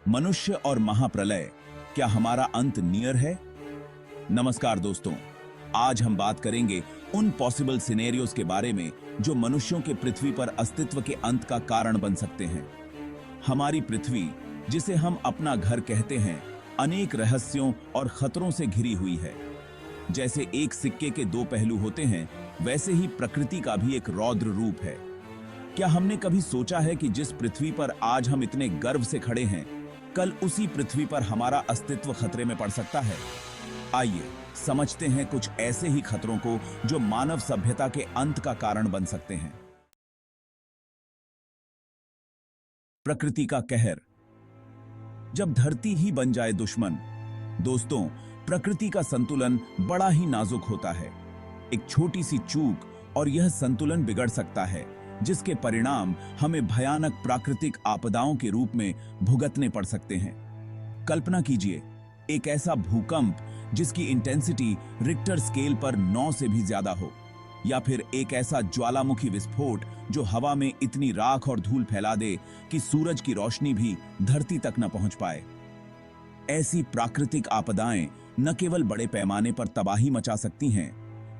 मनुष्य और महाप्रलय, क्या हमारा अंत नियर है? नमस्कार दोस्तों, आज हम बात करेंगे उन पॉसिबल सिनेरियोज के बारे में जो मनुष्यों के पृथ्वी पर अस्तित्व के अंत का कारण बन सकते हैं। हमारी पृथ्वी, जिसे हम अपना घर कहते हैं, अनेक रहस्यों और खतरों से घिरी हुई है। जैसे एक सिक्के के दो पहलू होते हैं, वैसे ही प्रकृति का भी एक रौद्र रूप है। क्या हमने कभी सोचा है कि जिस पृथ्वी पर आज हम इतने गर्व से खड़े हैं, कल उसी पृथ्वी पर हमारा अस्तित्व खतरे में पड़ सकता है? आइए समझते हैं कुछ ऐसे ही खतरों को जो मानव सभ्यता के अंत का कारण बन सकते हैं। प्रकृति का कहर। जब धरती ही बन जाए दुश्मन। दोस्तों, प्रकृति का संतुलन बड़ा ही नाजुक होता है। एक छोटी सी चूक और यह संतुलन बिगड़ सकता है, जिसके परिणाम हमें भयानक प्राकृतिक आपदाओं के रूप में भुगतने पड़ सकते हैं। कल्पना कीजिए, एक ऐसा भूकंप जिसकी इंटेंसिटी रिक्टर स्केल पर 9 से भी ज्यादा हो, या फिर एक ऐसा ज्वालामुखी विस्फोट जो हवा में इतनी राख और धूल फैला दे कि सूरज की रोशनी भी धरती तक न पहुंच पाए। ऐसी प्राकृतिक आपदाएं न केवल बड़े पैमाने पर तबाही मचा सकती हैं,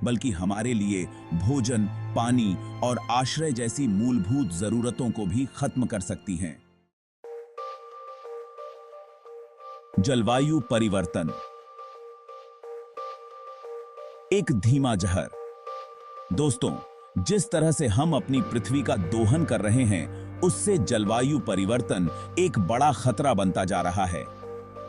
बल्कि हमारे लिए भोजन, पानी और आश्रय जैसी मूलभूत जरूरतों को भी खत्म कर सकती हैं। जलवायु परिवर्तन एक धीमा जहर। दोस्तों, जिस तरह से हम अपनी पृथ्वी का दोहन कर रहे हैं, उससे जलवायु परिवर्तन एक बड़ा खतरा बनता जा रहा है।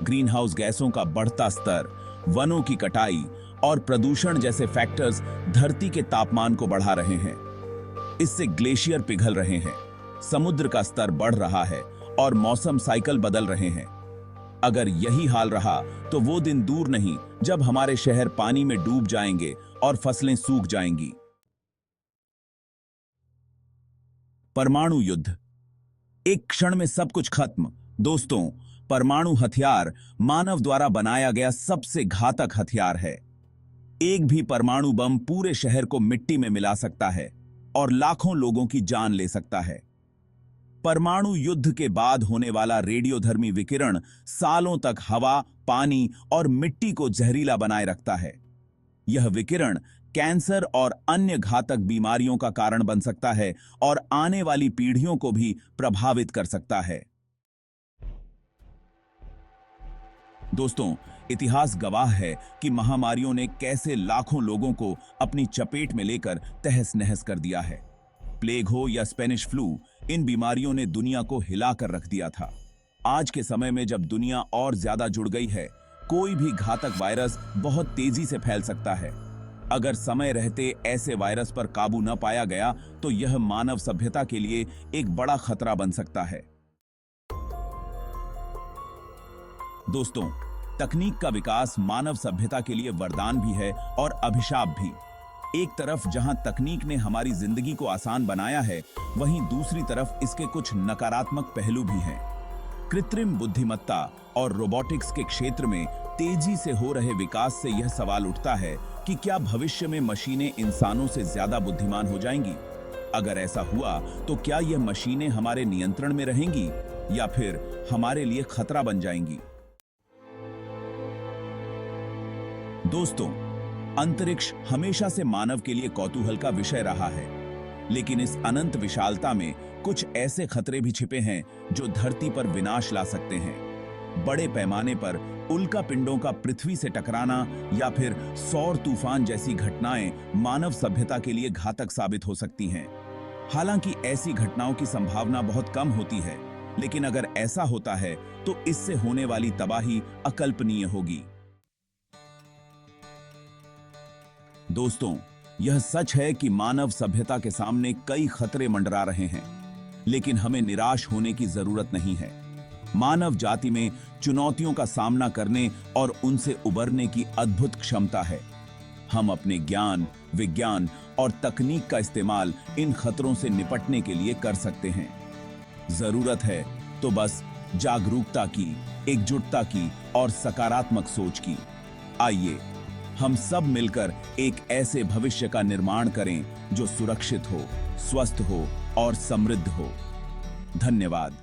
ग्रीन हाउस गैसों का बढ़ता स्तर, वनों की कटाई और प्रदूषण जैसे फैक्टर्स धरती के तापमान को बढ़ा रहे हैं। इससे ग्लेशियर पिघल रहे हैं, समुद्र का स्तर बढ़ रहा है और मौसम साइकिल बदल रहे हैं। अगर यही हाल रहा तो वो दिन दूर नहीं जब हमारे शहर पानी में डूब जाएंगे और फसलें सूख जाएंगी। परमाणु युद्ध। एक क्षण में सब कुछ खत्म। दोस्तों, परमाणु हथियार मानव द्वारा बनाया गया सबसे घातक हथियार है। एक भी परमाणु बम पूरे शहर को मिट्टी में मिला सकता है और लाखों लोगों की जान ले सकता है। परमाणु युद्ध के बाद होने वाला रेडियोधर्मी विकिरण सालों तक हवा, पानी और मिट्टी को जहरीला बनाए रखता है। यह विकिरण कैंसर और अन्य घातक बीमारियों का कारण बन सकता है और आने वाली पीढ़ियों को भी प्रभावित कर सकता है। दोस्तों, इतिहास गवाह है कि महामारियों ने कैसे लाखों लोगों को अपनी चपेट में लेकर तहस नहस कर दिया है। प्लेग हो या स्पेनिश फ्लू, इन बीमारियों ने दुनिया को हिलाकर रख दिया था। आज के समय में जब दुनिया और ज्यादा जुड़ गई है, कोई भी घातक वायरस बहुत तेजी से फैल सकता है। अगर समय रहते ऐसे वायरस पर काबू न पाया गया तो यह मानव सभ्यता के लिए एक बड़ा खतरा बन सकता है। दोस्तों, तकनीक का विकास मानव सभ्यता के लिए वरदान भी है और अभिशाप भी। एक तरफ जहां तकनीक ने हमारी जिंदगी को आसान बनाया है, वहीं दूसरी तरफ इसके कुछ नकारात्मक पहलू भी हैं। कृत्रिम बुद्धिमत्ता और रोबोटिक्स के क्षेत्र में तेजी से हो रहे विकास से यह सवाल उठता है कि क्या भविष्य में मशीनें इंसानों से ज्यादा बुद्धिमान हो जाएंगी? अगर ऐसा हुआ तो क्या यह मशीनें हमारे नियंत्रण में रहेंगी या फिर हमारे लिए खतरा बन जाएंगी? दोस्तों, अंतरिक्ष हमेशा से मानव के लिए कौतूहल का विषय रहा है, लेकिन इस अनंत विशालता में कुछ ऐसे खतरे भी छिपे हैं जो धरती पर विनाश ला सकते हैं। बड़े पैमाने पर उल्का पिंडों का पृथ्वी से टकराना या फिर सौर तूफान जैसी घटनाएं मानव सभ्यता के लिए घातक साबित हो सकती हैं। हालांकि ऐसी घटनाओं की संभावना बहुत कम होती है, लेकिन अगर ऐसा होता है तो इससे होने वाली तबाही अकल्पनीय होगी। दोस्तों, यह सच है कि मानव सभ्यता के सामने कई खतरे मंडरा रहे हैं, लेकिन हमें निराश होने की जरूरत नहीं है। मानव जाति में चुनौतियों का सामना करने और उनसे उबरने की अद्भुत क्षमता है। हम अपने ज्ञान, विज्ञान और तकनीक का इस्तेमाल इन खतरों से निपटने के लिए कर सकते हैं। जरूरत है तो बस जागरूकता की, एकजुटता की और सकारात्मक सोच की। आइए हम सब मिलकर एक ऐसे भविष्य का निर्माण करें जो सुरक्षित हो, स्वस्थ हो और समृद्ध हो। धन्यवाद।